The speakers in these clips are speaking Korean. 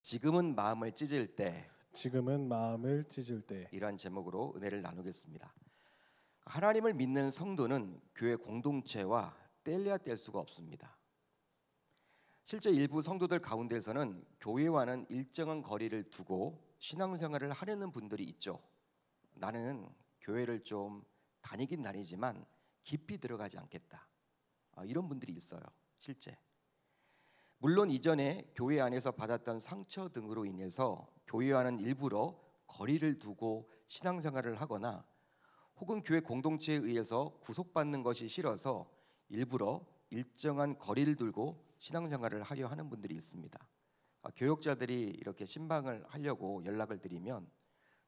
지금은 마음을 찢을 때, 지금은 마음을 찢을 때. 이러한 제목으로 은혜를 나누겠습니다. 하나님을 믿는 성도는 교회 공동체와 뗄래야 뗄 수가 없습니다. 실제 일부 성도들 가운데서는 교회와는 일정한 거리를 두고 신앙생활을 하려는 분들이 있죠. 나는 교회를 좀 다니긴 다니지만 깊이 들어가지 않겠다, 이런 분들이 있어요. 실제 물론 이전에 교회 안에서 받았던 상처 등으로 인해서 교회와는 일부러 거리를 두고 신앙생활을 하거나 혹은 교회 공동체에 의해서 구속받는 것이 싫어서 일부러 일정한 거리를 두고 신앙생활을 하려 하는 분들이 있습니다. 교역자들이 이렇게 신방을 하려고 연락을 드리면,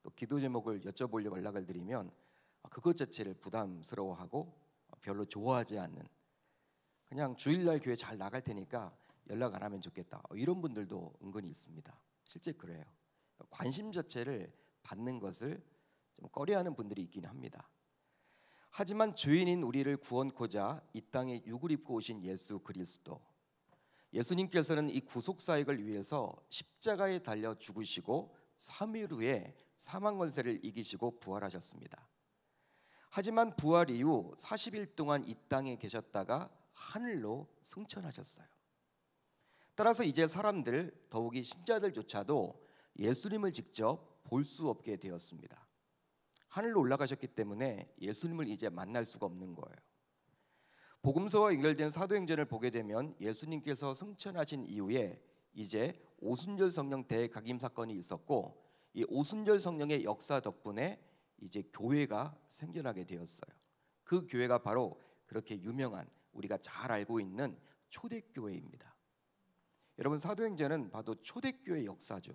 또 기도 제목을 여쭤보려고 연락을 드리면 그것 자체를 부담스러워하고 별로 좋아하지 않는, 그냥 주일날 교회 잘 나갈 테니까 연락 안 하면 좋겠다, 이런 분들도 은근히 있습니다. 실제 그래요. 관심 자체를 받는 것을 좀 꺼려하는 분들이 있긴 합니다. 하지만 죄인인 우리를 구원코자 이 땅에 육을 입고 오신 예수 그리스도, 예수님께서는 이 구속사역을 위해서 십자가에 달려 죽으시고 3일 후에 사망 권세를 이기시고 부활하셨습니다. 하지만 부활 이후 40일 동안 이 땅에 계셨다가 하늘로 승천하셨어요. 따라서 이제 사람들, 더욱이 신자들조차도 예수님을 직접 볼 수 없게 되었습니다. 하늘로 올라가셨기 때문에 예수님을 이제 만날 수가 없는 거예요. 복음서와 연결된 사도행전을 보게 되면 예수님께서 승천하신 이후에 이제 오순절 성령 대각임 사건이 있었고, 이 오순절 성령의 역사 덕분에 이제 교회가 생겨나게 되었어요. 그 교회가 바로 그렇게 유명한, 우리가 잘 알고 있는 초대교회입니다. 여러분, 사도행전은 봐도 초대교회 역사죠.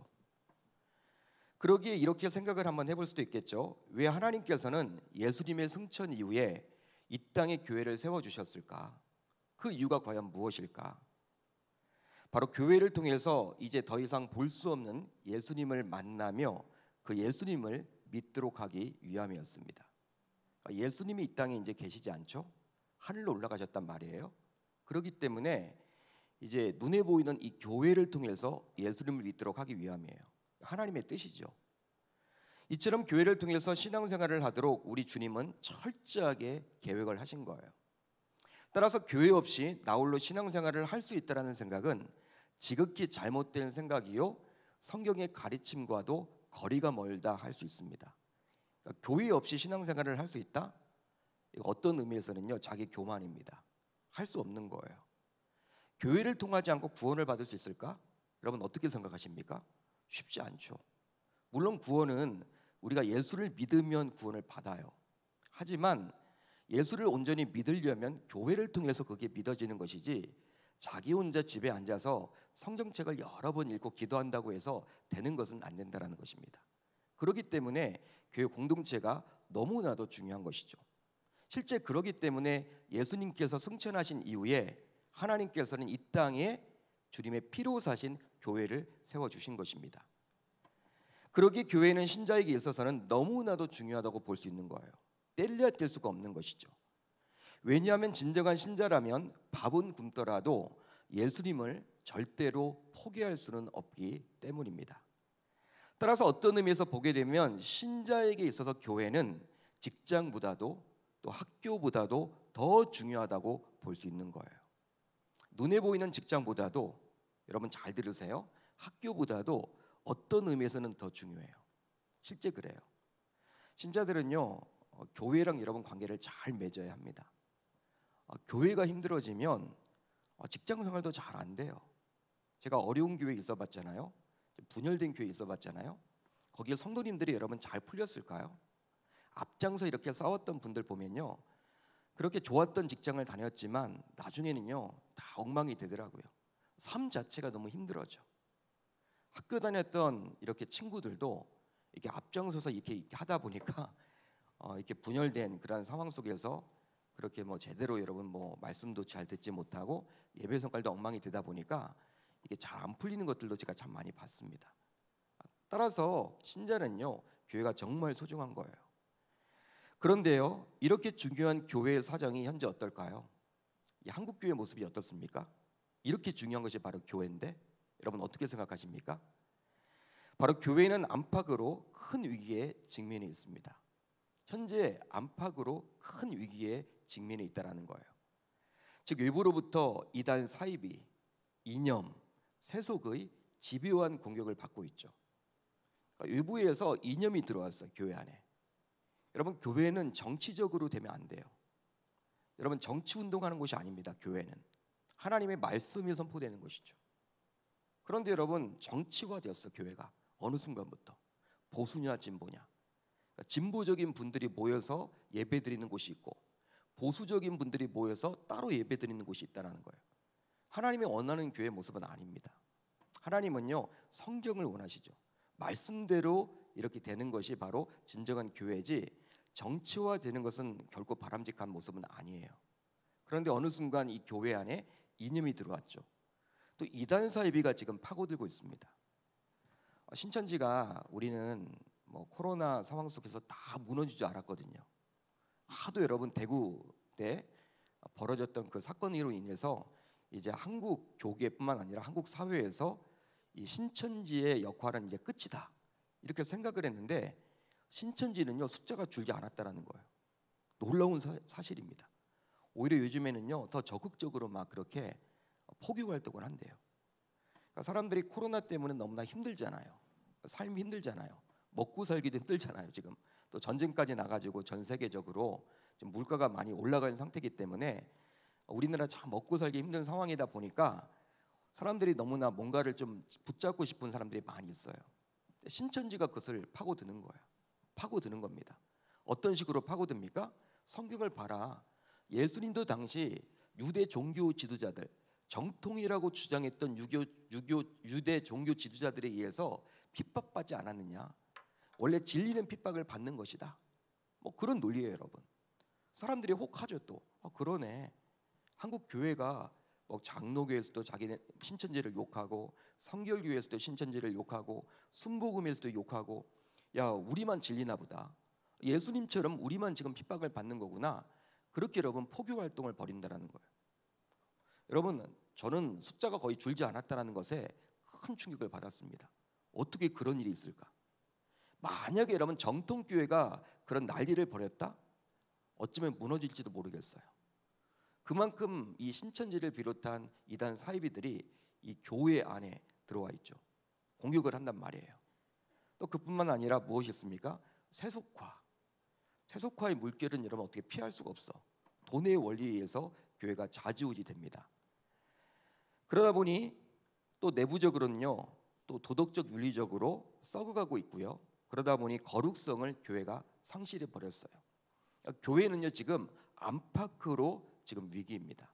그러기에 이렇게 생각을 한번 해볼 수도 있겠죠. 왜 하나님께서는 예수님의 승천 이후에 이 땅에 교회를 세워주셨을까? 그 이유가 과연 무엇일까? 바로 교회를 통해서 이제 더 이상 볼 수 없는 예수님을 만나며 그 예수님을 믿도록 하기 위함이었습니다. 예수님이 이 땅에 이제 계시지 않죠? 하늘로 올라가셨단 말이에요. 그렇기 때문에 이제 눈에 보이는 이 교회를 통해서 예수님을 믿도록 하기 위함이에요. 하나님의 뜻이죠. 이처럼 교회를 통해서 신앙생활을 하도록 우리 주님은 철저하게 계획을 하신 거예요. 따라서 교회 없이 나 홀로 신앙생활을 할 수 있다는 생각은 지극히 잘못된 생각이요, 성경의 가르침과도 거리가 멀다 할 수 있습니다. 그러니까 교회 없이 신앙생활을 할 수 있다? 어떤 의미에서는요, 자기 교만입니다. 할 수 없는 거예요. 교회를 통하지 않고 구원을 받을 수 있을까? 여러분 어떻게 생각하십니까? 쉽지 않죠. 물론 구원은 우리가 예수를 믿으면 구원을 받아요. 하지만 예수를 온전히 믿으려면 교회를 통해서 그게 믿어지는 것이지, 자기 혼자 집에 앉아서 성경책을 여러 번 읽고 기도한다고 해서 되는 것은 안 된다는 것입니다. 그렇기 때문에 교회 공동체가 너무나도 중요한 것이죠. 실제 그렇기 때문에 예수님께서 승천하신 이후에 하나님께서는 이 땅에 주님의 피로 사신 교회를 세워주신 것입니다. 그러기에 교회는 신자에게 있어서는 너무나도 중요하다고 볼 수 있는 거예요. 뗄래야 뗄 수가 없는 것이죠. 왜냐하면 진정한 신자라면 밥은 굶더라도 예수님을 절대로 포기할 수는 없기 때문입니다. 따라서 어떤 의미에서 보게 되면 신자에게 있어서 교회는 직장보다도 또 학교보다도 더 중요하다고 볼 수 있는 거예요. 눈에 보이는 직장보다도, 여러분 잘 들으세요, 학교보다도 어떤 의미에서는 더 중요해요. 실제 그래요. 신자들은요, 교회랑 여러분 관계를 잘 맺어야 합니다. 교회가 힘들어지면 직장 생활도 잘 안 돼요. 제가 어려운 교회에 있어 봤잖아요. 분열된 교회에 있어 봤잖아요. 거기에 성도님들이 여러분 잘 풀렸을까요? 앞장서 이렇게 싸웠던 분들 보면요, 그렇게 좋았던 직장을 다녔지만 나중에는요 다 엉망이 되더라고요. 삶 자체가 너무 힘들어져. 학교 다녔던 이렇게 친구들도 이렇게 앞장서서 이렇게 하다 보니까 이렇게 분열된 그런 상황 속에서 그렇게 뭐 제대로 여러분 뭐 말씀도 잘 듣지 못하고 예배 성깔도 엉망이 되다 보니까 이게 잘 안 풀리는 것들도 제가 참 많이 봤습니다. 따라서 신자는요, 교회가 정말 소중한 거예요. 그런데요, 이렇게 중요한 교회의 사정이 현재 어떨까요? 이 한국 교회 모습이 어떻습니까? 이렇게 중요한 것이 바로 교회인데 여러분 어떻게 생각하십니까? 바로 교회는 안팎으로 큰 위기에 직면해 있습니다. 현재 안팎으로 큰 위기에 직면해 있다라는 거예요. 즉 외부로부터 이단 사이비, 이념, 세속의 집요한 공격을 받고 있죠. 그러니까 외부에서 이념이 들어왔어요. 교회 안에. 여러분, 교회는 정치적으로 되면 안 돼요. 여러분, 정치 운동하는 곳이 아닙니다. 교회는 하나님의 말씀이 선포되는 것이죠. 그런데 여러분, 정치화되었어. 교회가 어느 순간부터 보수냐 진보냐. 그러니까 진보적인 분들이 모여서 예배드리는 곳이 있고 보수적인 분들이 모여서 따로 예배드리는 곳이 있다는 거예요. 하나님이 원하는 교회 모습은 아닙니다. 하나님은요, 성경을 원하시죠. 말씀대로 이렇게 되는 것이 바로 진정한 교회지, 정치화되는 것은 결코 바람직한 모습은 아니에요. 그런데 어느 순간 이 교회 안에 이념이 들어왔죠. 또 이단 사이비가 지금 파고들고 있습니다. 신천지가 우리는 코로나 상황 속에서 다 무너질 줄 알았거든요. 하도 여러분 대구 때 벌어졌던 그 사건으로 인해서 이제 한국 교계뿐만 아니라 한국 사회에서 이 신천지의 역할은 이제 끝이다 이렇게 생각을 했는데, 신천지는요 숫자가 줄지 않았다라는 거예요. 놀라운 사실입니다. 오히려 요즘에는요 더 적극적으로 막 그렇게 포교 활동을 한대요. 그러니까 사람들이 코로나 때문에 너무나 힘들잖아요. 삶이 힘들잖아요. 먹고 살기도 힘들잖아요. 지금 또 전쟁까지 나가지고 전 세계적으로 지금 물가가 많이 올라가는 상태이기 때문에 우리나라 참 먹고 살기 힘든 상황이다 보니까 사람들이 너무나 뭔가를 좀 붙잡고 싶은 사람들이 많이 있어요. 신천지가 그것을 파고드는 거예요. 파고드는 겁니다. 어떤 식으로 파고듭니까? 성경을 봐라. 예수님도 당시 유대 종교 지도자들, 정통이라고 주장했던 유대 종교 지도자들에 의해서 핍박받지 않았느냐? 원래 진리는 핍박을 받는 것이다. 그런 논리예요, 여러분. 사람들이 혹하죠. 또 그러네. 한국 교회가 장로교에서도 자기네 신천지를 욕하고, 성결교에서도 신천지를 욕하고, 순복음에서도 욕하고, 야 우리만 진리나 보다. 예수님처럼 우리만 지금 핍박을 받는 거구나. 그렇게 여러분 포교 활동을 벌인다라는 거예요. 여러분, 저는 숫자가 거의 줄지 않았다는 것에 큰 충격을 받았습니다. 어떻게 그런 일이 있을까? 만약에 여러분 정통교회가 그런 난리를 벌였다? 어쩌면 무너질지도 모르겠어요. 그만큼 이 신천지를 비롯한 이단 사이비들이 이 교회 안에 들어와 있죠. 공격을 한단 말이에요. 또 그뿐만 아니라 무엇이 있습니까? 세속화. 세속화의 물결은 여러분 어떻게 피할 수가 없어. 돈의 원리에 의해서 교회가 좌지우지 됩니다. 그러다 보니 또 내부적으로는요, 또 도덕적 윤리적으로 썩어가고 있고요. 그러다 보니 거룩성을 교회가 상실해 버렸어요. 교회는요 지금 안팎으로 지금 위기입니다.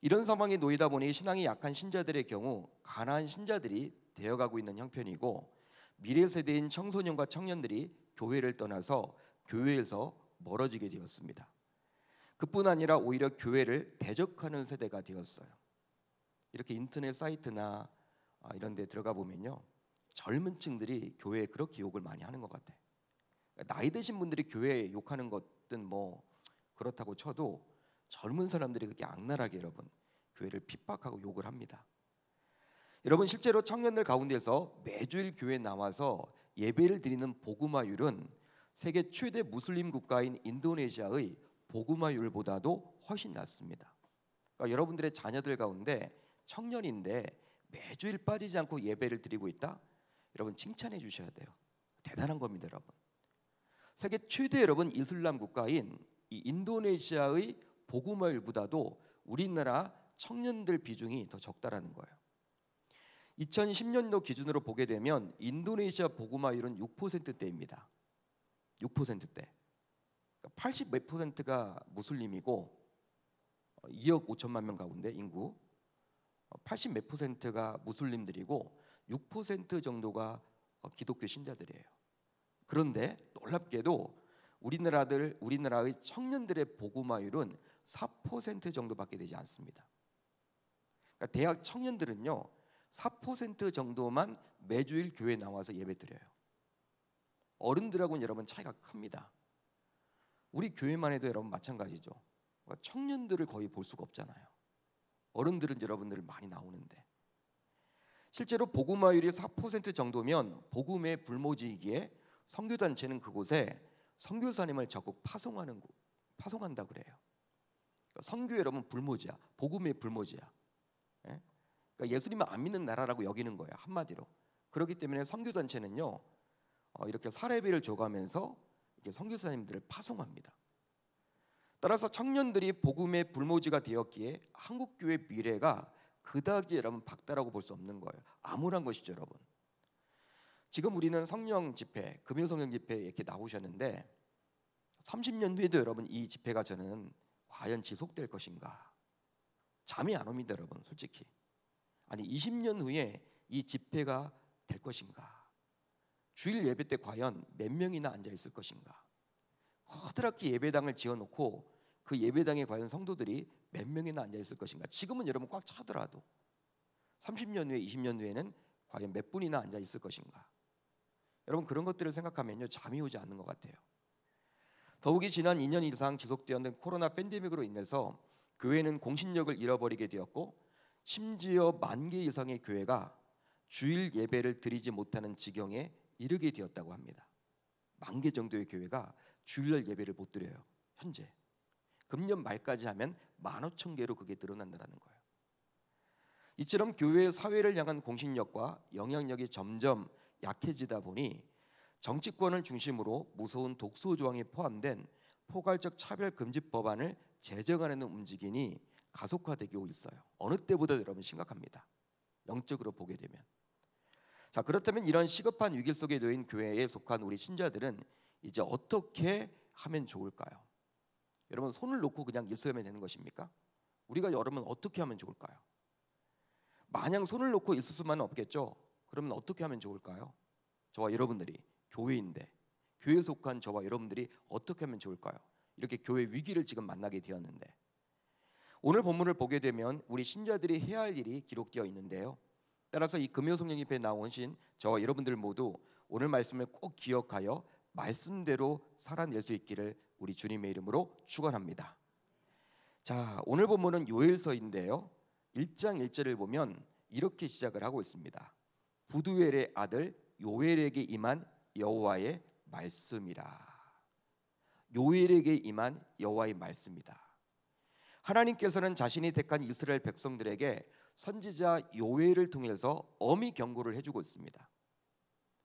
이런 상황에 놓이다 보니 신앙이 약한 신자들의 경우 가난한 신자들이 되어가고 있는 형편이고, 미래 세대인 청소년과 청년들이 교회를 떠나서 교회에서 멀어지게 되었습니다. 그뿐 아니라 오히려 교회를 대적하는 세대가 되었어요. 이렇게 인터넷 사이트나 이런 데 들어가 보면요, 젊은 층들이 교회에 그렇게 욕을 많이 하는 것 같아요. 나이 드신 분들이 교회에 욕하는 것은 그렇다고 쳐도 젊은 사람들이 그렇게 악랄하게 여러분 교회를 핍박하고 욕을 합니다. 여러분, 실제로 청년들 가운데서 매주일 교회에 나와서 예배를 드리는 복음화율은 세계 최대 무슬림 국가인 인도네시아의 복음화율보다도 훨씬 낮습니다. 그러니까 여러분들의 자녀들 가운데 청년인데 매주일 빠지지 않고 예배를 드리고 있다? 여러분 칭찬해 주셔야 돼요. 대단한 겁니다, 여러분. 세계 최대 여러분 이슬람 국가인 이 인도네시아의 복음화율보다도 우리나라 청년들 비중이 더 적다라는 거예요. 2010년도 기준으로 보게 되면 인도네시아 복음화율은 6%대입니다. 6%대. 80 몇 %가 무슬림이고 2억 5천만 명 가운데 인구 80 몇 %가 무슬림들이고 6% 정도가 기독교 신자들이에요. 그런데 놀랍게도 우리나라의 청년들의 복음화율은 4% 정도밖에 되지 않습니다. 그러니까 대학 청년들은요 4% 정도만 매주일 교회에 나와서 예배드려요. 어른들하고는 여러분 차이가 큽니다. 우리 교회만 해도 여러분 마찬가지죠. 청년들을 거의 볼 수가 없잖아요. 어른들은 여러분들 많이 나오는데, 실제로 복음화율이 4% 정도면 복음의 불모지이기에 선교단체는 그곳에 선교사님을 적극 파송한다 그래요. 선교 여러분 불모지야. 복음의 불모지야. 예? 그러니까 예수님을 안 믿는 나라라고 여기는 거예요. 한마디로. 그렇기 때문에 선교단체는요 이렇게 사례비를 줘가면서 이렇게 선교사님들을 파송합니다. 따라서 청년들이 복음의 불모지가 되었기에 한국교회 미래가 그다지 여러분 밝다라고 볼 수 없는 거예요. 암울한 것이죠, 여러분. 지금 우리는 성령 집회, 금요성령 집회에 이렇게 나오셨는데 30년 후에도 여러분 이 집회가 저는 과연 지속될 것인가? 잠이 안 옵니다, 여러분. 솔직히. 아니 20년 후에 이 집회가 될 것인가? 주일 예배 때 과연 몇 명이나 앉아 있을 것인가? 커다랗게 예배당을 지어놓고 그 예배당에 과연 성도들이 몇 명이나 앉아 있을 것인가? 지금은 여러분 꽉 차더라도 30년 후에 20년 후에는 과연 몇 분이나 앉아 있을 것인가? 여러분 그런 것들을 생각하면요 잠이 오지 않는 것 같아요. 더욱이 지난 2년 이상 지속되었는 코로나 팬데믹으로 인해서 교회는 공신력을 잃어버리게 되었고 심지어 10,000개 이상의 교회가 주일 예배를 드리지 못하는 지경에 이르게 되었다고 합니다. 10,000개 정도의 교회가 주일날 예배를 못 드려요. 현재 금년 말까지 하면 15,000개로 그게 늘어난다는 거예요. 이처럼 교회의 사회를 향한 공신력과 영향력이 점점 약해지다 보니 정치권을 중심으로 무서운 독소 조항이 포함된 포괄적 차별 금지 법안을 제정하려는 움직임이 가속화되고 있어요. 어느 때보다 여러분 심각합니다. 영적으로 보게 되면. 자, 그렇다면 이런 시급한 위기 속에 놓인 교회에 속한 우리 신자들은 이제 어떻게 하면 좋을까요? 여러분 손을 놓고 그냥 있으면 되는 것입니까? 우리가 여러분 어떻게 하면 좋을까요? 마냥 손을 놓고 있을 수만은 없겠죠. 그러면 어떻게 하면 좋을까요? 저와 여러분들이 교회인데 교회에 속한 저와 여러분들이 어떻게 하면 좋을까요? 이렇게 교회 위기를 지금 만나게 되었는데 오늘 본문을 보게 되면 우리 신자들이 해야 할 일이 기록되어 있는데요. 따라서 이 금요성령 집회에 나오신 저와 여러분들 모두 오늘 말씀을 꼭 기억하여 말씀대로 살아낼 수 있기를 우리 주님의 이름으로 축원합니다. 자, 오늘 본문은 요엘서인데요. 1장 1절을 보면 이렇게 시작을 하고 있습니다. 부두엘의 아들 요엘에게 임한 여호와의 말씀이라. 요엘에게 임한 여호와의 말씀이다. 하나님께서는 자신이 택한 이스라엘 백성들에게 선지자 요엘을 통해서 엄히 경고를 해주고 있습니다.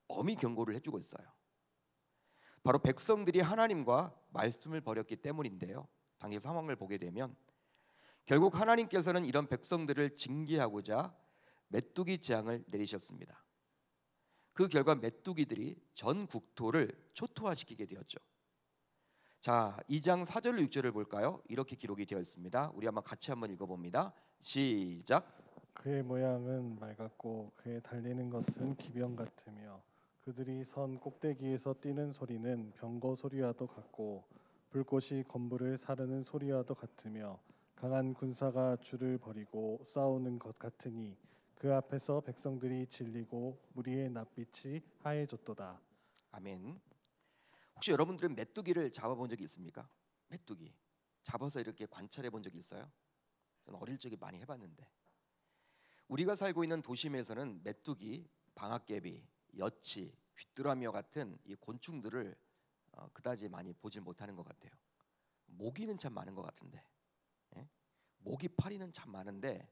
엄히 경고를 해주고 있어요. 바로 백성들이 하나님과 말씀을 버렸기 때문인데요. 당시 상황을 보게 되면 결국 하나님께서는 이런 백성들을 징계하고자 메뚜기 재앙을 내리셨습니다. 그 결과 메뚜기들이 전 국토를 초토화시키게 되었죠. 자, 2장 4절로 6절을 볼까요? 이렇게 기록이 되어 있습니다. 우리 한번 같이 한번 읽어봅니다. 시작. 그의 모양은 맑았고 그의 달리는 것은 기병 같으며 그들이 선 꼭대기에서 뛰는 소리는 병거 소리와도 같고 불꽃이 건물을 사르는 소리와도 같으며 강한 군사가 줄을 버리고 싸우는 것 같으니 그 앞에서 백성들이 질리고 무리의 낯빛이 하얘졌도다. 아멘. 혹시 여러분들은 메뚜기를 잡아본 적이 있습니까? 메뚜기 잡아서 이렇게 관찰해 본 적이 있어요? 저는 어릴 적에 많이 해봤는데 우리가 살고 있는 도심에서는 메뚜기, 방앗개비, 여치, 귀뚜라미와 같은 이 곤충들을 그다지 많이 보질 못하는 것 같아요. 모기는 참 많은 것 같은데, 예? 모기 파리는 참 많은데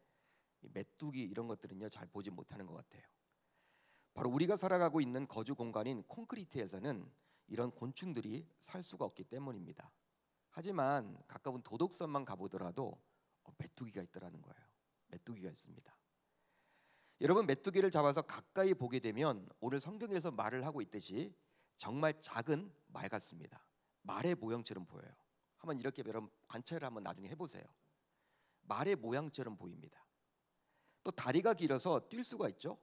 이 메뚜기 이런 것들은요 잘 보지 못하는 것 같아요. 바로 우리가 살아가고 있는 거주 공간인 콘크리트에서는 이런 곤충들이 살 수가 없기 때문입니다. 하지만 가까운 도덕선만 가보더라도 메뚜기가 있더라는 거예요. 메뚜기가 있습니다. 여러분 메뚜기를 잡아서 가까이 보게 되면 오늘 성경에서 말을 하고 있듯이 정말 작은 말 같습니다. 말의 모양처럼 보여요. 한번 이렇게 여러분 관찰을 한번 나중에 해보세요. 말의 모양처럼 보입니다. 또 다리가 길어서 뛸 수가 있죠.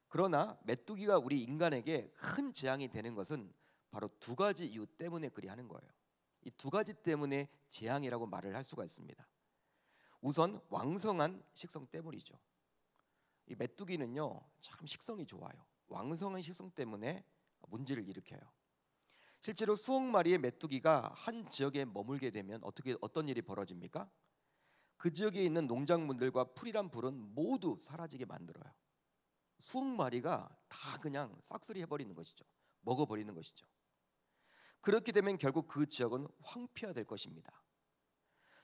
그러나 메뚜기가 우리 인간에게 큰 재앙이 되는 것은 바로 두 가지 이유 때문에 그리 하는 거예요. 이 두 가지 때문에 재앙이라고 말을 할 수가 있습니다. 우선 왕성한 식성 때문이죠. 이 메뚜기는요 참 식성이 좋아요. 왕성한 식성 때문에 문제를 일으켜요. 실제로 수억 마리의 메뚜기가 한 지역에 머물게 되면 어떤 일이 벌어집니까? 그 지역에 있는 농작물들과 풀이란 풀은 모두 사라지게 만들어요. 수억 마리가 다 그냥 싹쓸이 해버리는 것이죠. 먹어버리는 것이죠. 그렇게 되면 결국 그 지역은 황폐화될 것입니다.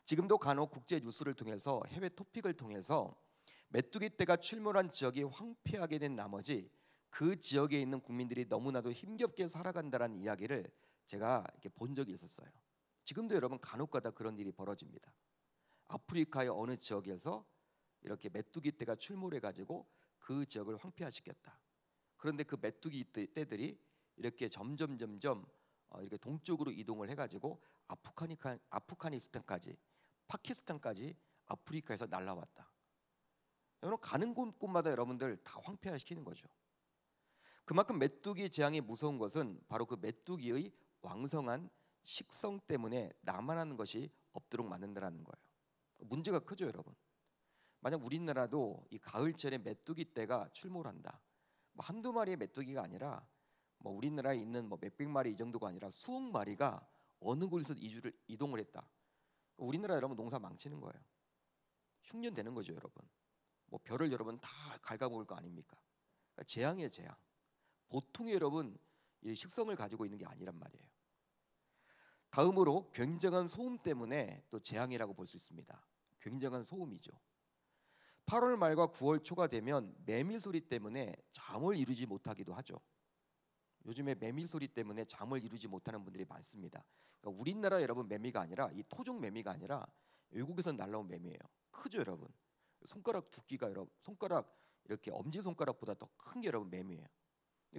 지금도 간혹 국제 뉴스를 통해서 해외 토픽을 통해서 메뚜기 떼가 출몰한 지역이 황폐하게 된 나머지 그 지역에 있는 국민들이 너무나도 힘겹게 살아간다는 이야기를 제가 이렇게 본 적이 있었어요. 지금도 여러분 간혹가다 그런 일이 벌어집니다. 아프리카의 어느 지역에서 이렇게 메뚜기 떼가 출몰해 가지고 그 지역을 황폐화시켰다. 그런데 그 메뚜기 떼들이 이렇게 점점 이렇게 동쪽으로 이동을 해가지고 아프가니스탄까지, 파키스탄까지 아프리카에서 날라왔다. 여러분 가는 곳마다 여러분들 다 황폐화시키는 거죠. 그만큼 메뚜기 재앙이 무서운 것은 바로 그 메뚜기의 왕성한 식성 때문에 남아나는 것이 없도록 만든다는 거예요. 문제가 크죠, 여러분. 만약 우리나라도 이 가을철에 메뚜기 떼가 출몰한다. 한두 마리의 메뚜기가 아니라 우리나라에 있는 몇백 마리 이 정도가 아니라 수억 마리가 어느 곳에서 이동을 했다. 우리나라 여러분 농사 망치는 거예요. 흉년되는 거죠, 여러분. 별을 여러분 다 갉아먹을 거 아닙니까? 그러니까 재앙이에요, 재앙. 보통의 여러분 이 식성을 가지고 있는 게 아니란 말이에요. 다음으로 굉장한 소음 때문에 또 재앙이라고 볼 수 있습니다. 굉장한 소음이죠. 8월 말과 9월 초가 되면 매미 소리 때문에 잠을 이루지 못하기도 하죠. 요즘에 매미 소리 때문에 잠을 이루지 못하는 분들이 많습니다. 그러니까 우리나라 여러분 매미가 아니라 이 토종 매미가 아니라 외국에서 날라온 매미예요. 크죠, 여러분. 손가락 두께가 여러분 손가락 이렇게 엄지 손가락보다 더 큰 게 여러분 매미예요.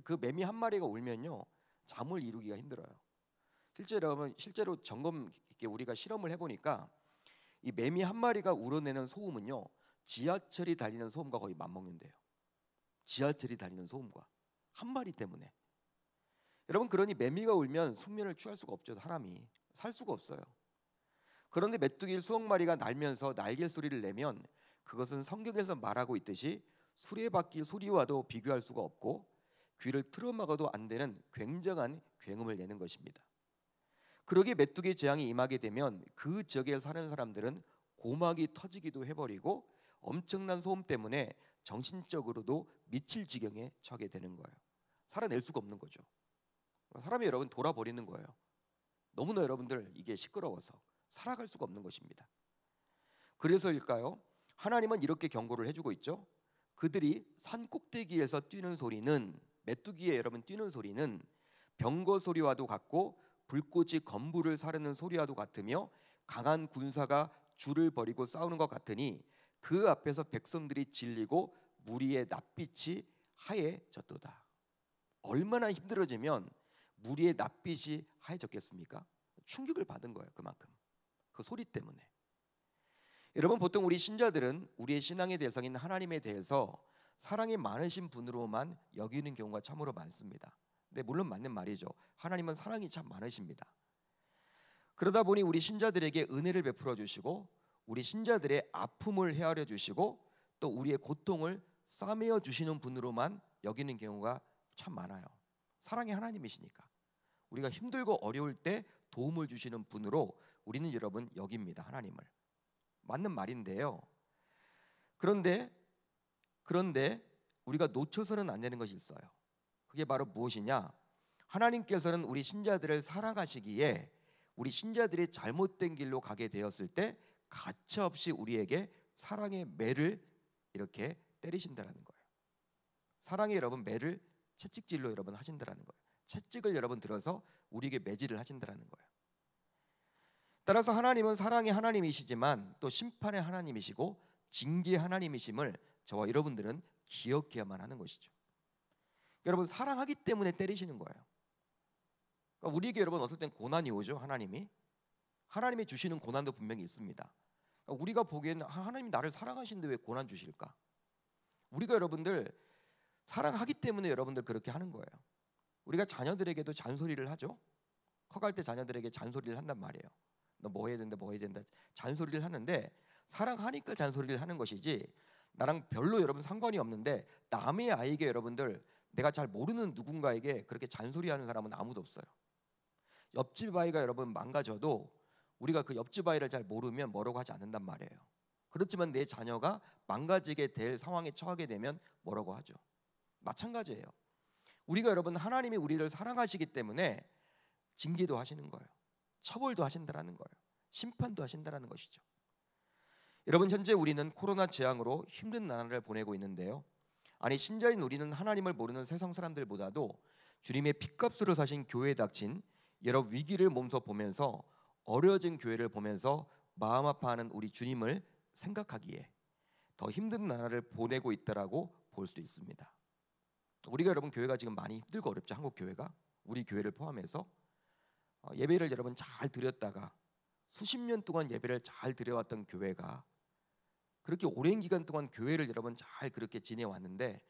그 매미 한 마리가 울면요 잠을 이루기가 힘들어요. 실제로 점검 있게 우리가 실험을 해보니까 이 매미 한 마리가 우러내는 소음은요 지하철이 달리는 소음과 거의 맞먹는데요. 지하철이 달리는 소음과 한 마리 때문에. 여러분 그러니 매미가 울면 숙면을 취할 수가 없죠. 사람이 살 수가 없어요. 그런데 메뚜기 수억 마리가 날면서 날개 소리를 내면 그것은 성경에서 말하고 있듯이 수레바퀴 소리와도 비교할 수가 없고 귀를 틀어막아도 안 되는 굉장한 굉음을 내는 것입니다. 그러기에 메뚜기 재앙이 임하게 되면 그 지역에 사는 사람들은 고막이 터지기도 해버리고 엄청난 소음 때문에 정신적으로도 미칠 지경에 처하게 되는 거예요. 살아낼 수가 없는 거죠. 사람이 여러분 돌아버리는 거예요. 너무나 여러분들 이게 시끄러워서 살아갈 수가 없는 것입니다. 그래서일까요? 하나님은 이렇게 경고를 해주고 있죠. 그들이 산 꼭대기에서 뛰는 소리는 메뚜기에 여러분 뛰는 소리는 병거 소리와도 같고 불꽃이 건물을 사르는 소리와도 같으며 강한 군사가 줄을 버리고 싸우는 것 같으니 그 앞에서 백성들이 질리고 무리의 낯빛이 하얘졌도다. 얼마나 힘들어지면 무리의 낯빛이 하얘졌겠습니까? 충격을 받은 거예요. 그만큼 그 소리 때문에. 여러분 보통 우리 신자들은 우리의 신앙의 대상인 하나님에 대해서 사랑이 많으신 분으로만 여기는 경우가 참으로 많습니다. 근데 물론 맞는 말이죠. 하나님은 사랑이 참 많으십니다. 그러다 보니 우리 신자들에게 은혜를 베풀어 주시고 우리 신자들의 아픔을 헤아려 주시고 또 우리의 고통을 싸매어 주시는 분으로만 여기는 경우가 참 많아요. 사랑의 하나님이시니까 우리가 힘들고 어려울 때 도움을 주시는 분으로 우리는 여러분 여깁니다. 하나님을. 맞는 말인데요. 그런데 우리가 놓쳐서는 안 되는 것이 있어요. 그게 바로 무엇이냐? 하나님께서는 우리 신자들을 사랑하시기에 우리 신자들이 잘못된 길로 가게 되었을 때 가차없이 우리에게 사랑의 매를 이렇게 때리신다라는 거예요. 사랑의 여러분 매를 채찍질로 여러분 하신다라는 거예요. 채찍을 여러분 들어서 우리에게 매질을 하신다라는 거예요. 따라서 하나님은 사랑의 하나님이시지만 또 심판의 하나님이시고 징계의 하나님이심을 저와 여러분들은 기억해야만 하는 것이죠. 여러분 사랑하기 때문에 때리시는 거예요. 그러니까 우리에게 여러분 어떨 땐 고난이 오죠. 하나님이 주시는 고난도 분명히 있습니다. 그러니까 우리가 보기에는 하나님이 나를 사랑하시는데 왜 고난 주실까? 우리가 여러분들 사랑하기 때문에 여러분들 그렇게 하는 거예요. 우리가 자녀들에게도 잔소리를 하죠. 커갈 때 자녀들에게 잔소리를 한단 말이에요. 너 뭐 해야 된다 뭐 해야 된다 잔소리를 하는데 사랑하니까 잔소리를 하는 것이지 나랑 별로 여러분 상관이 없는데 남의 아이에게 여러분들 내가 잘 모르는 누군가에게 그렇게 잔소리하는 사람은 아무도 없어요. 옆집 아이가 여러분 망가져도 우리가 그 옆집 아이를 잘 모르면 뭐라고 하지 않는단 말이에요. 그렇지만 내 자녀가 망가지게 될 상황에 처하게 되면 뭐라고 하죠. 마찬가지예요. 우리가 여러분 하나님이 우리를 사랑하시기 때문에 징계도 하시는 거예요. 처벌도 하신다라는 거예요. 심판도 하신다라는 것이죠. 여러분, 현재 우리는 코로나 재앙으로 힘든 나날을 보내고 있는데요. 아니, 신자인 우리는 하나님을 모르는 세상 사람들보다도 주님의 핏값으로 사신 교회에 닥친 여러 위기를 몸소 보면서 어려진 교회를 보면서 마음 아파하는 우리 주님을 생각하기에 더 힘든 나날을 보내고 있다라고 볼 수 있습니다. 우리가 여러분 교회가 지금 많이 힘들고 어렵죠. 한국 교회가 우리 교회를 포함해서 예배를 여러분 잘 드렸다가 수십 년 동안 예배를 잘 드려왔던 교회가 그렇게 오랜 기간 동안 교회를 여러분 잘 그렇게 지내왔는데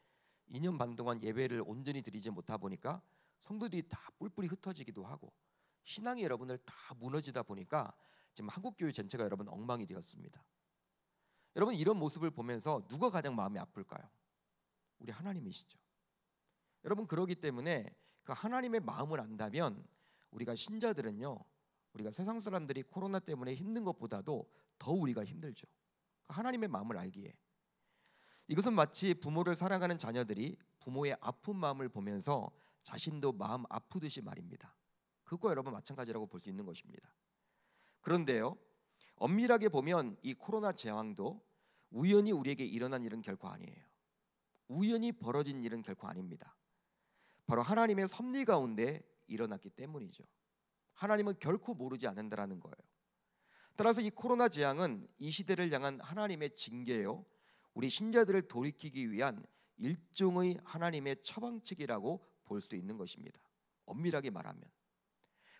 2년 반 동안 예배를 온전히 드리지 못하다 보니까 성도들이 다 뿔뿔이 흩어지기도 하고 신앙이 여러분들 다 무너지다 보니까 지금 한국 교회 전체가 여러분 엉망이 되었습니다. 여러분, 이런 모습을 보면서 누가 가장 마음이 아플까요? 우리 하나님이시죠. 여러분, 그러기 때문에 그 하나님의 마음을 안다면 우리가 신자들은요, 우리가 세상 사람들이 코로나 때문에 힘든 것보다도 더 우리가 힘들죠. 하나님의 마음을 알기에. 이것은 마치 부모를 사랑하는 자녀들이 부모의 아픈 마음을 보면서 자신도 마음 아프듯이 말입니다. 그거 여러분 마찬가지라고 볼 수 있는 것입니다. 그런데요, 엄밀하게 보면 이 코로나 재앙도 우연히 우리에게 일어난 일은 결코 아니에요. 우연히 벌어진 일은 결코 아닙니다. 바로 하나님의 섭리 가운데 일어났기 때문이죠. 하나님은 결코 모르지 않는다라는 거예요. 따라서 이 코로나 재앙은 이 시대를 향한 하나님의 징계요, 우리 신자들을 돌이키기 위한 일종의 하나님의 처방책이라고 볼 수 있는 것입니다. 엄밀하게 말하면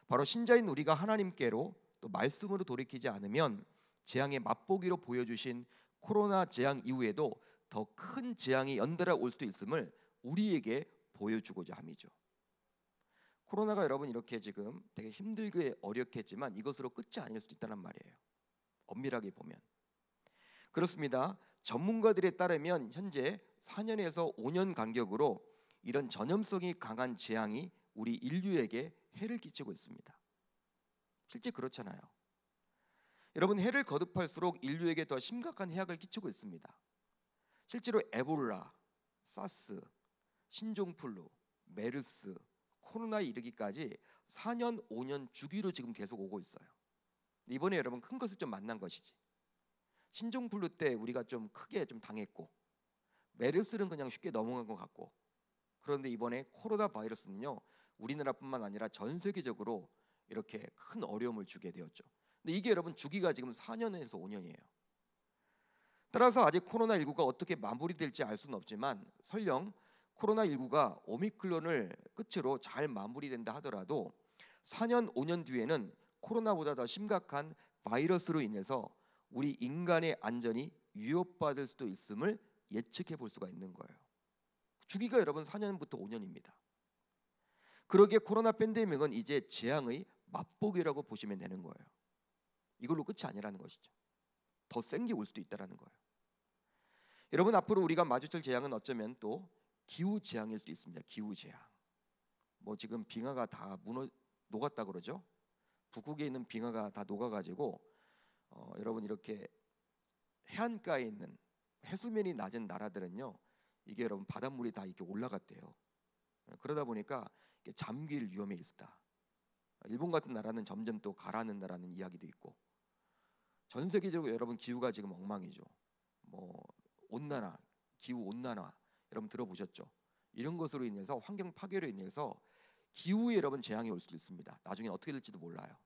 바로 신자인 우리가 하나님께로 또 말씀으로 돌이키지 않으면 재앙의 맛보기로 보여주신 코로나 재앙 이후에도 더 큰 재앙이 연달아 올 수도 있음을 우리에게 보여주고자 함이죠. 코로나가 여러분 이렇게 지금 되게 힘들게 어렵게 했지만 이것으로 끝이 아닐 수도 있다는 말이에요. 엄밀하게 보면 그렇습니다. 전문가들에 따르면 현재 4년에서 5년 간격으로 이런 전염성이 강한 재앙이 우리 인류에게 해를 끼치고 있습니다. 실제 그렇잖아요. 여러분, 해를 거듭할수록 인류에게 더 심각한 해악을 끼치고 있습니다. 실제로 에볼라, 사스, 신종플루, 메르스, 코로나에 이르기까지 4년, 5년 주기로 지금 계속 오고 있어요. 이번에 여러분 큰 것을 좀 만난 것이지. 신종플루 때 우리가 좀 크게 좀 당했고 메르스는 그냥 쉽게 넘어간 것 같고, 그런데 이번에 코로나 바이러스는요, 우리나라뿐만 아니라 전 세계적으로 이렇게 큰 어려움을 주게 되었죠. 근데 이게 여러분 주기가 지금 4년에서 5년이에요. 따라서 아직 코로나19가 어떻게 마무리될지 알 수는 없지만 설령 코로나19가 오미크론을 끝으로 잘 마무리된다 하더라도 4년, 5년 뒤에는 코로나보다 더 심각한 바이러스로 인해서 우리 인간의 안전이 위협받을 수도 있음을 예측해 볼 수가 있는 거예요. 주기가 여러분 4년부터 5년입니다. 그러기에 코로나 팬데믹은 이제 재앙의 맛보기라고 보시면 되는 거예요. 이걸로 끝이 아니라는 것이죠. 더 센 게 올 수도 있다는 거예요. 여러분, 앞으로 우리가 마주칠 재앙은 어쩌면 또 기후 재앙일 수도 있습니다. 기후 재앙. 뭐 지금 빙하가 다 녹았다 그러죠. 북극에 있는 빙하가 다 녹아가지고 여러분 이렇게 해안가에 있는 해수면이 낮은 나라들은요, 이게 여러분 바닷물이 다 이렇게 올라갔대요. 그러다 보니까 잠길 위험에 있다. 일본 같은 나라는 점점 또 가라앉는다라는 이야기도 있고, 전 세계적으로 여러분 기후가 지금 엉망이죠. 뭐 온난화, 기후 온난화 여러분 들어보셨죠? 이런 것으로 인해서 환경 파괴로 인해서 기후에 여러분 재앙이 올 수도 있습니다. 나중에 어떻게 될지도 몰라요.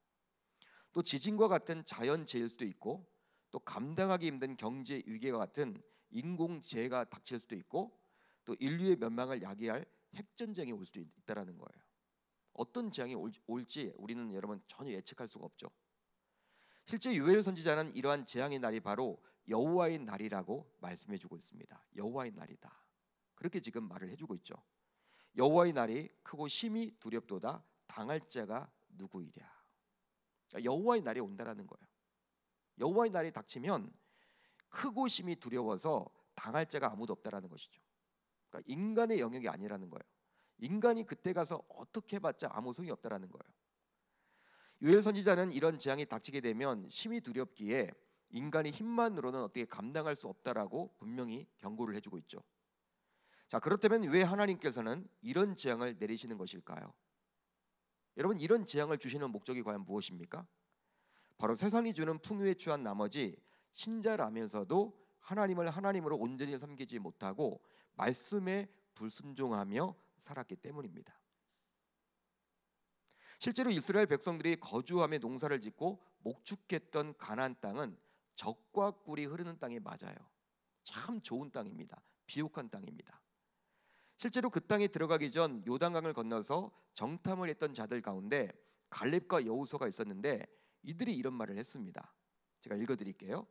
또 지진과 같은 자연 재해일 수도 있고, 또 감당하기 힘든 경제 위기와 같은 인공재해가 닥칠 수도 있고, 또 인류의 멸망을 야기할 핵전쟁이 올 수도 있다라는 거예요. 어떤 재앙이 올지 우리는 여러분 전혀 예측할 수가 없죠. 실제 요엘 선지자는 이러한 재앙의 날이 바로 여호와의 날이라고 말씀해주고 있습니다. 여호와의 날이다. 그렇게 지금 말을 해주고 있죠. 여호와의 날이 크고 심히 두렵도다. 당할 자가 누구이랴. 여호와의 날이 온다라는 거예요. 여호와의 날이 닥치면 크고 심히 두려워서 당할 자가 아무도 없다라는 것이죠. 그러니까 인간의 영역이 아니라는 거예요. 인간이 그때 가서 어떻게 해봤자 아무 소용이 없다라는 거예요. 요엘 선지자는 이런 재앙이 닥치게 되면 심히 두렵기에 인간의 힘만으로는 어떻게 감당할 수 없다라고 분명히 경고를 해주고 있죠. 자, 그렇다면 왜 하나님께서는 이런 재앙을 내리시는 것일까요? 여러분, 이런 재앙을 주시는 목적이 과연 무엇입니까? 바로 세상이 주는 풍요에 취한 나머지 신자라면서도 하나님을 하나님으로 온전히 섬기지 못하고 말씀에 불순종하며 살았기 때문입니다. 실제로 이스라엘 백성들이 거주하며 농사를 짓고 목축했던 가나안 땅은 젖과 꿀이 흐르는 땅이 맞아요. 참 좋은 땅입니다. 비옥한 땅입니다. 실제로 그 땅에 들어가기 전 요단강을 건너서 정탐을 했던 자들 가운데 갈렙과 여호수아가 있었는데 이들이 이런 말을 했습니다. 제가 읽어드릴게요.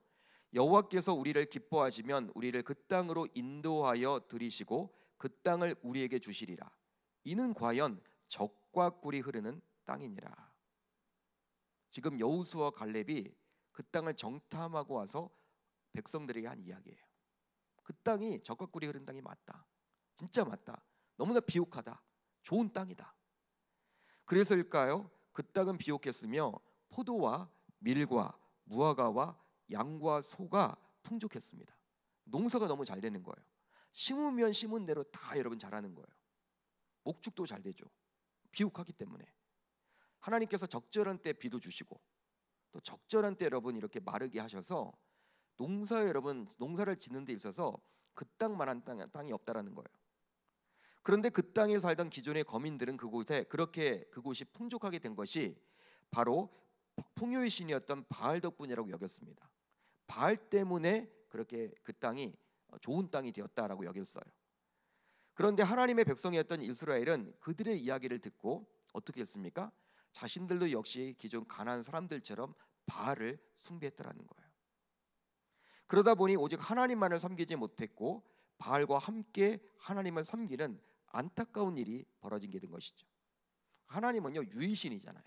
여호와께서 우리를 기뻐하시면 우리를 그 땅으로 인도하여 들이시고 그 땅을 우리에게 주시리라. 이는 과연 젖과 꿀이 흐르는 땅이니라. 지금 여호수아와 갈렙이 그 땅을 정탐하고 와서 백성들에게 한 이야기예요. 그 땅이 젖과 꿀이 흐르는 땅이 맞다. 진짜 맞다. 너무나 비옥하다. 좋은 땅이다. 그래서일까요? 그 땅은 비옥했으며 포도와 밀과 무화과와 양과 소가 풍족했습니다. 농사가 너무 잘 되는 거예요. 심으면 심은 대로 다 여러분 잘하는 거예요. 목축도 잘 되죠. 비옥하기 때문에 하나님께서 적절한 때 비도 주시고 또 적절한 때 여러분 이렇게 마르게 하셔서 농사를 짓는 데 있어서 그 땅만한 땅이 없다라는 거예요. 그런데 그 땅에 살던 기존의 거민들은 그곳이 풍족하게 된 것이 바로 풍요의 신이었던 바알 덕분이라고 여겼습니다. 바알 때문에 그렇게 그 땅이 좋은 땅이 되었다라고 여겼어요. 그런데 하나님의 백성이었던 이스라엘은 그들의 이야기를 듣고 어떻게 했습니까? 자신들도 역시 기존 가나안 사람들처럼 바알을 숭배했다라는 거예요. 그러다 보니 오직 하나님만을 섬기지 못했고 바알과 함께 하나님을 섬기는 안타까운 일이 벌어지게 된 것이죠. 하나님은요 유일신이잖아요.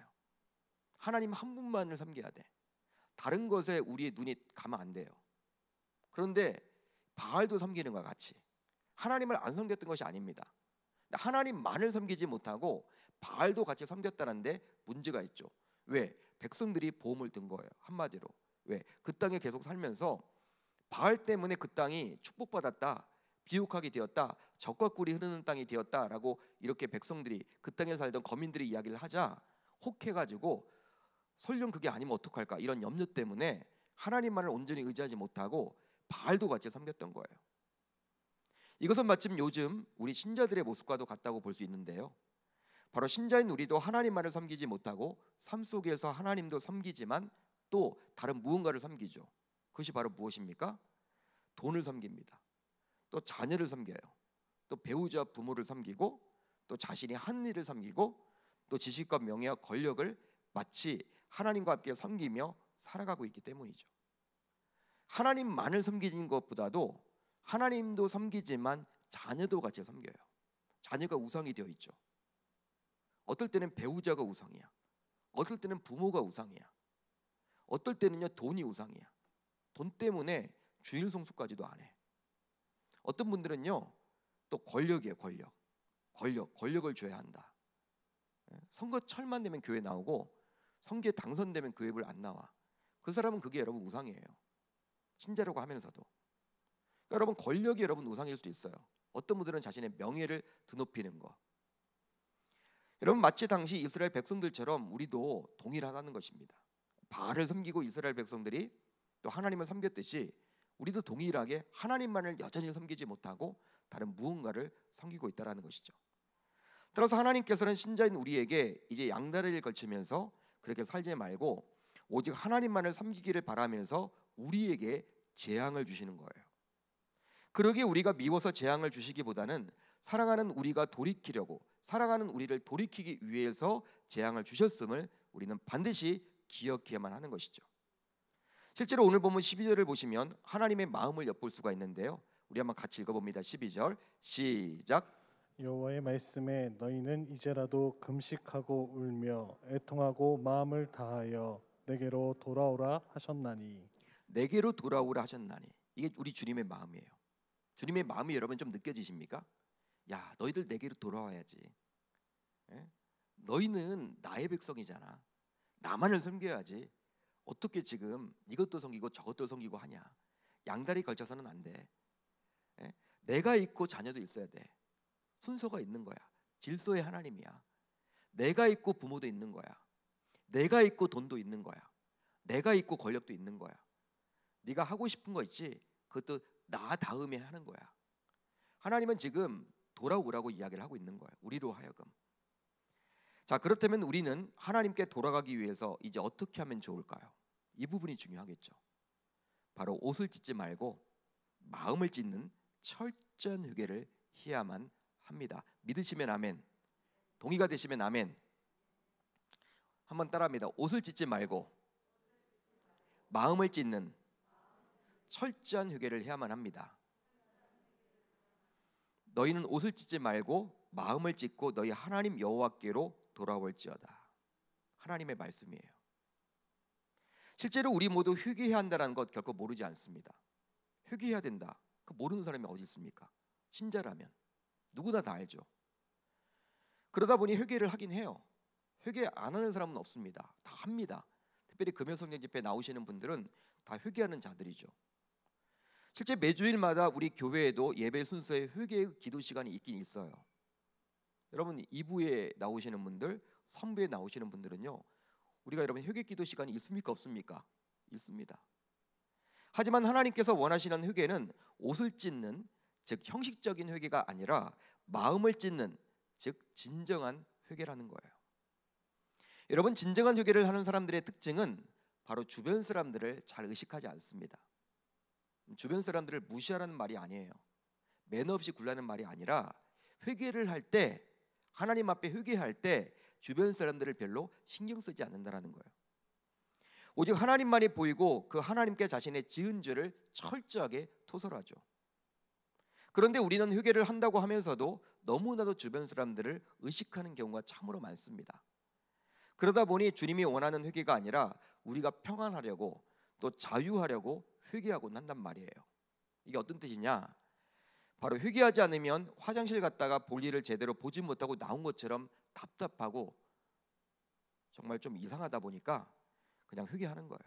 하나님 한 분만을 섬겨야 돼. 다른 것에 우리의 눈이 가면 안 돼요. 그런데 바알도 섬기는 것과 같이 하나님을 안 섬겼던 것이 아닙니다. 하나님만을 섬기지 못하고 바알도 같이 섬겼다는데 문제가 있죠. 왜? 백성들이 보험을 든 거예요. 한마디로 왜? 그 땅에 계속 살면서 바알 때문에 그 땅이 축복받았다, 비옥하게 되었다, 젖과 꿀이 흐르는 땅이 되었다라고 이렇게 백성들이 그 땅에 살던 거민들이 이야기를 하자 혹해가지고 설령 그게 아니면 어떡할까 이런 염려 때문에 하나님만을 온전히 의지하지 못하고 바알도 같이 섬겼던 거예요. 이것은 마침 요즘 우리 신자들의 모습과도 같다고 볼 수 있는데요. 바로 신자인 우리도 하나님만을 섬기지 못하고 삶 속에서 하나님도 섬기지만 또 다른 무언가를 섬기죠. 그것이 바로 무엇입니까? 돈을 섬깁니다. 또 자녀를 섬겨요. 또 배우자 부모를 섬기고 또 자신이 한 일을 섬기고 또 지식과 명예와 권력을 마치 하나님과 함께 섬기며 살아가고 있기 때문이죠. 하나님만을 섬기는 것보다도 하나님도 섬기지만 자녀도 같이 섬겨요. 자녀가 우상이 되어 있죠. 어떨 때는 배우자가 우상이야. 어떨 때는 부모가 우상이야. 어떨 때는요 돈이 우상이야. 돈 때문에 주일 성수까지도 안 해. 어떤 분들은요 또 권력이에요. 권력을 줘야 한다. 선거철만 되면 교회 나오고 선거에 당선되면 교회를 안 나와. 그 사람은 그게 여러분 우상이에요. 신자라고 하면서도. 그러니까 여러분 권력이 여러분 우상일 수도 있어요. 어떤 분들은 자신의 명예를 드높이는 거. 여러분 마치 당시 이스라엘 백성들처럼 우리도 동일하다는 것입니다. 바알을 섬기고 이스라엘 백성들이 또 하나님을 섬겼듯이 우리도 동일하게 하나님만을 여전히 섬기지 못하고 다른 무언가를 섬기고 있다는 것이죠. 따라서 하나님께서는 신자인 우리에게 이제 양다리를 걸치면서 그렇게 살지 말고 오직 하나님만을 섬기기를 바라면서 우리에게 재앙을 주시는 거예요. 그러기에 우리가 미워서 재앙을 주시기보다는 사랑하는 우리가 돌이키려고 사랑하는 우리를 돌이키기 위해서 재앙을 주셨음을 우리는 반드시 기억해야만 하는 것이죠. 실제로 오늘 보면 12절을 보시면 하나님의 마음을 엿볼 수가 있는데요. 우리 한번 같이 읽어봅니다. 12절 시작. 여호와의 말씀에 너희는 이제라도 금식하고 울며 애통하고 마음을 다하여 내게로 돌아오라 하셨나니. 내게로 돌아오라 하셨나니. 이게 우리 주님의 마음이에요. 주님의 마음이 여러분 좀 느껴지십니까? 야, 너희들 내게로 돌아와야지. 예? 너희는 나의 백성이잖아. 나만을 섬겨야지. 어떻게 지금 이것도 섬기고 저것도 섬기고 하냐. 양다리 걸쳐서는 안 돼. 예? 내가 있고 자녀도 있어야 돼. 순서가 있는 거야. 질서의 하나님이야. 내가 있고 부모도 있는 거야. 내가 있고 돈도 있는 거야. 내가 있고 권력도 있는 거야. 네가 하고 싶은 거 있지? 그것도 나 다음에 하는 거야. 하나님은 지금 돌아오라고 이야기를 하고 있는 거야. 우리로 하여금. 자, 그렇다면 우리는 하나님께 돌아가기 위해서 이제 어떻게 하면 좋을까요? 이 부분이 중요하겠죠. 바로 옷을 찢지 말고 마음을 찢는 철저한 회개를 해야만 합니다. 믿으시면 아멘. 동의가 되시면 아멘. 한번 따라합니다. 옷을 찢지 말고 마음을 찢는 철저한 회개를 해야만 합니다. 너희는 옷을 찢지 말고 마음을 찢고 너희 하나님 여호와께로 돌아올지어다. 하나님의 말씀이에요. 실제로 우리 모두 회개해야 한다는 것 결코 모르지 않습니다. 회개해야 된다. 그 모르는 사람이 어디 있습니까? 신자라면 누구나 다 알죠. 그러다 보니 회개를 하긴 해요. 회개 안 하는 사람은 없습니다. 다 합니다. 특별히 금요성령 집회 나오시는 분들은 다 회개하는 자들이죠. 실제 매주일마다 우리 교회에도 예배 순서에 회개의 기도 시간이 있긴 있어요. 여러분 2부에 나오시는 분들, 3부에 나오시는 분들은요, 우리가 여러분 회개 기도 시간이 있습니까 없습니까? 있습니다. 하지만 하나님께서 원하시는 회개는 옷을 찢는, 즉 형식적인 회개가 아니라 마음을 찢는, 즉 진정한 회개라는 거예요. 여러분, 진정한 회개를 하는 사람들의 특징은 바로 주변 사람들을 잘 의식하지 않습니다. 주변 사람들을 무시하라는 말이 아니에요. 매너 없이 굴라는 말이 아니라 회개를 할 때, 하나님 앞에 회개할 때 주변 사람들을 별로 신경 쓰지 않는다라는 거예요. 오직 하나님만이 보이고 그 하나님께 자신의 지은 죄를 철저하게 토설하죠. 그런데 우리는 회개를 한다고 하면서도 너무나도 주변 사람들을 의식하는 경우가 참으로 많습니다. 그러다 보니 주님이 원하는 회개가 아니라 우리가 평안하려고 또 자유하려고 회개하곤 한단 말이에요. 이게 어떤 뜻이냐? 바로 회개하지 않으면 화장실 갔다가 볼일을 제대로 보지 못하고 나온 것처럼 답답하고 정말 좀 이상하다 보니까 그냥 회개하는 거예요.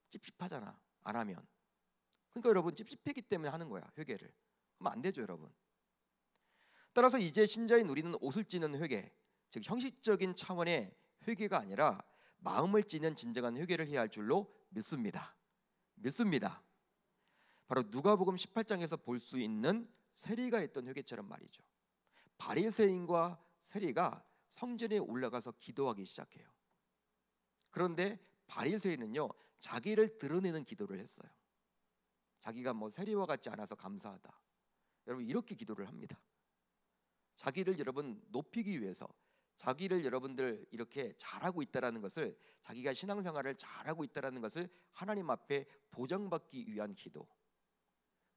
찝찝하잖아, 안 하면. 그러니까 여러분, 찝찝했기 때문에 하는 거야, 회개를. 그럼 안 되죠, 여러분. 따라서 이제 신자인 우리는 옷을 찢는 회개, 즉 형식적인 차원의 회개가 아니라 마음을 찢는 진정한 회개를 해야 할 줄로 믿습니다. 바로 누가복음 18장에서 볼 수 있는 세리가 했던 회개처럼 말이죠. 바리새인과 세리가 성전에 올라가서 기도하기 시작해요. 그런데 바리새인은요, 자기를 드러내는 기도를 했어요. 자기가 뭐 세리와 같지 않아서 감사하다. 여러분, 이렇게 기도를 합니다. 자기를 여러분 높이기 위해서, 자기를 여러분들 이렇게 잘하고 있다라는 것을, 자기가 신앙생활을 잘하고 있다라는 것을 하나님 앞에 보장받기 위한 기도.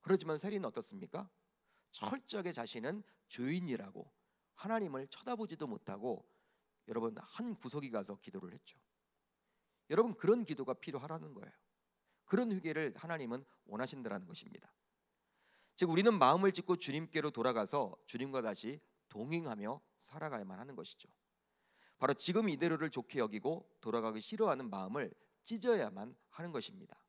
그렇지만 세리는 어떻습니까? 철저하게 자신은 죄인이라고 하나님을 쳐다보지도 못하고 여러분 한 구석에 가서 기도를 했죠. 여러분, 그런 기도가 필요하라는 거예요. 그런 회개를 하나님은 원하신다라는 것입니다. 즉 우리는 마음을 찢고 주님께로 돌아가서 주님과 다시 동행하며 살아가야만 하는 것이죠. 바로 지금 이대로를 좋게 여기고 돌아가기 싫어하는 마음을 찢어야만 하는 것입니다.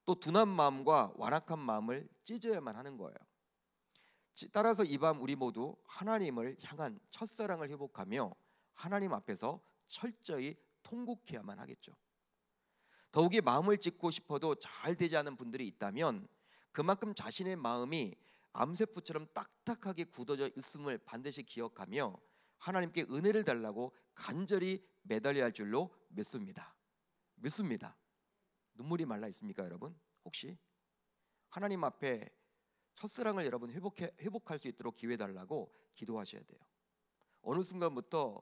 또 둔한 마음과 완악한 마음을 찢어야만 하는 거예요. 따라서 이 밤 우리 모두 하나님을 향한 첫사랑을 회복하며 하나님 앞에서 철저히 통곡해야만 하겠죠. 더욱이 마음을 찢고 싶어도 잘 되지 않은 분들이 있다면 그만큼 자신의 마음이 암세포처럼 딱딱하게 굳어져 있음을 반드시 기억하며 하나님께 은혜를 달라고 간절히 매달려야 할 줄로 믿습니다. 눈물이 말라 있습니까, 여러분? 혹시 하나님 앞에 첫사랑을 여러분 회복할 수 있도록 기회 달라고 기도하셔야 돼요. 어느 순간부터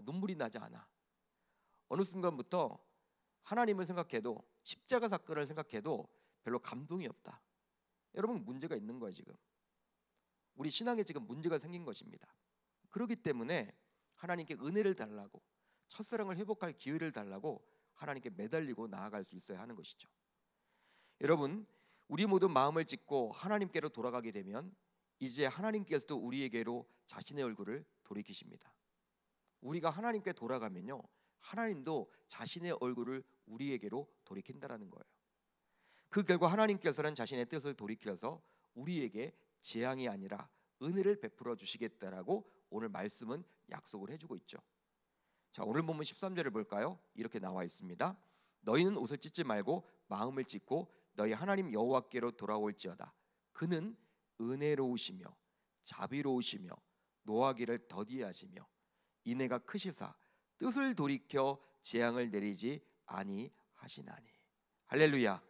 눈물이 나지 않아. 어느 순간부터 하나님을 생각해도, 십자가 사건을 생각해도 별로 감동이 없다. 여러분, 문제가 있는 거예요. 지금 우리 신앙에 지금 문제가 생긴 것입니다. 그렇기 때문에 하나님께 은혜를 달라고, 첫사랑을 회복할 기회를 달라고 하나님께 매달리고 나아갈 수 있어야 하는 것이죠. 여러분, 우리 모두 마음을 찢고 하나님께로 돌아가게 되면 이제 하나님께서도 우리에게로 자신의 얼굴을 돌이키십니다. 우리가 하나님께 돌아가면요, 하나님도 자신의 얼굴을 우리에게로 돌이킨다라는 거예요. 그 결과 하나님께서는 자신의 뜻을 돌이켜서 우리에게 재앙이 아니라 은혜를 베풀어 주시겠다라고 오늘 말씀은 약속을 해주고 있죠. 자, 오늘 본문 13절을 볼까요? 이렇게 나와 있습니다. 너희는 옷을 찢지 말고 마음을 찢고 너희 하나님 여호와께로 돌아올지어다. 그는 은혜로우시며 자비로우시며 노하기를 더디하시며 인애가 크시사 뜻을 돌이켜 재앙을 내리지 아니하시나니. 할렐루야,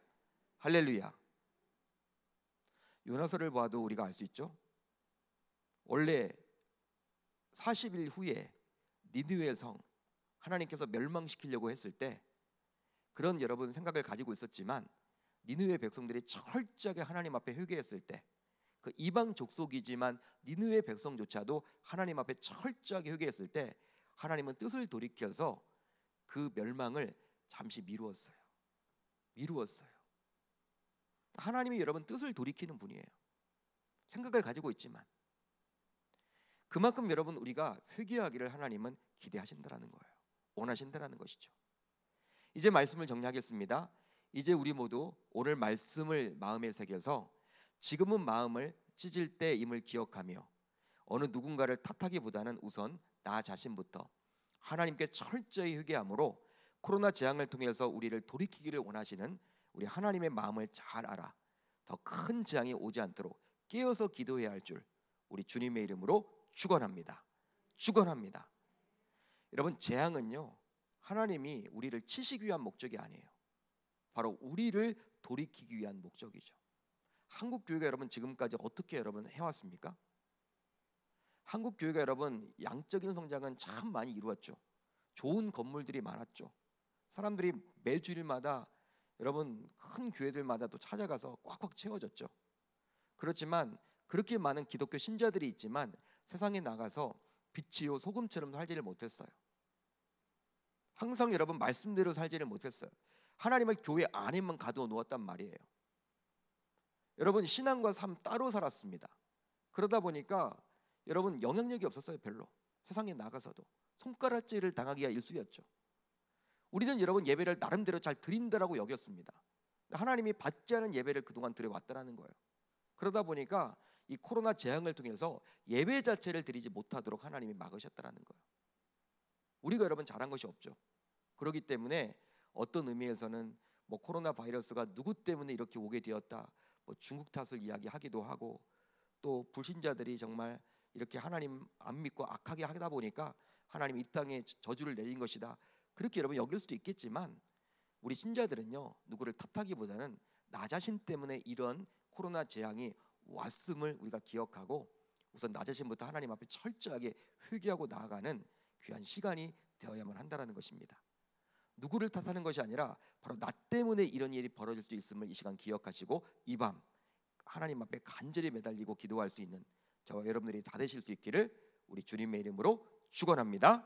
할렐루야. 요나서를 봐도 우리가 알 수 있죠. 원래 40일 후에 니느웨 성 하나님께서 멸망시키려고 했을 때 그런 여러분 생각을 가지고 있었지만, 니느웨 백성들이 철저하게 하나님 앞에 회개했을 때, 그 이방 족속이지만 니느웨 백성조차도 하나님 앞에 철저하게 회개했을 때 하나님은 뜻을 돌이켜서 그 멸망을 잠시 미루었어요. 하나님이 여러분 뜻을 돌이키는 분이에요. 생각을 가지고 있지만 그만큼 여러분 우리가 회개하기를 하나님은 기대하신다라는 거예요. 원하신다라는 것이죠. 이제 말씀을 정리하겠습니다. 이제 우리 모두 오늘 말씀을 마음에 새겨서 지금은 마음을 찢을 때임을 기억하며 어느 누군가를 탓하기보다는 우선 나 자신부터 하나님께 철저히 회개함으로 코로나 재앙을 통해서 우리를 돌이키기를 원하시는 우리 하나님의 마음을 잘 알아 더 큰 재앙이 오지 않도록 깨어서 기도해야 할 줄 우리 주님의 이름으로 축원합니다. 여러분, 재앙은요 하나님이 우리를 치시기 위한 목적이 아니에요. 바로 우리를 돌이키기 위한 목적이죠. 한국 교회가 여러분 지금까지 어떻게 여러분 해왔습니까? 한국 교회가 여러분 양적인 성장은 참 많이 이루었죠. 좋은 건물들이 많았죠. 사람들이 매주일마다 여러분 큰 교회들마다 또 찾아가서 꽉꽉 채워졌죠. 그렇지만 그렇게 많은 기독교 신자들이 있지만 세상에 나가서 빛이요 소금처럼 살지를 못했어요. 항상 여러분 말씀대로 살지를 못했어요. 하나님을 교회 안에만 가두어 놓았단 말이에요. 여러분 신앙과 삶 따로 살았습니다. 그러다 보니까 여러분 영향력이 없었어요. 별로. 세상에 나가서도 손가락질을 당하기가 일쑤였죠. 우리는 여러분 예배를 나름대로 잘 드린다라고 여겼습니다. 하나님이 받지 않은 예배를 그동안 드려왔다라는 거예요. 그러다 보니까 이 코로나 재앙을 통해서 예배 자체를 드리지 못하도록 하나님이 막으셨다라는 거예요. 우리가 여러분 잘한 것이 없죠. 그렇기 때문에 어떤 의미에서는 뭐 코로나 바이러스가 누구 때문에 이렇게 오게 되었다, 뭐 중국 탓을 이야기하기도 하고, 또 불신자들이 정말 이렇게 하나님 안 믿고 악하게 하다 보니까 하나님 이 땅에 저주를 내린 것이다, 그렇게 여러분 여길 수도 있겠지만, 우리 신자들은요 누구를 탓하기보다는 나 자신 때문에 이런 코로나 재앙이 왔음을 우리가 기억하고 우선 나 자신부터 하나님 앞에 철저하게 회개하고 나아가는 귀한 시간이 되어야만 한다는 것입니다. 누구를 탓하는 것이 아니라 바로 나 때문에 이런 일이 벌어질 수 있음을 이 시간 기억하시고 이 밤 하나님 앞에 간절히 매달리고 기도할 수 있는 저와 여러분들이 다 되실 수 있기를 우리 주님의 이름으로 축원합니다.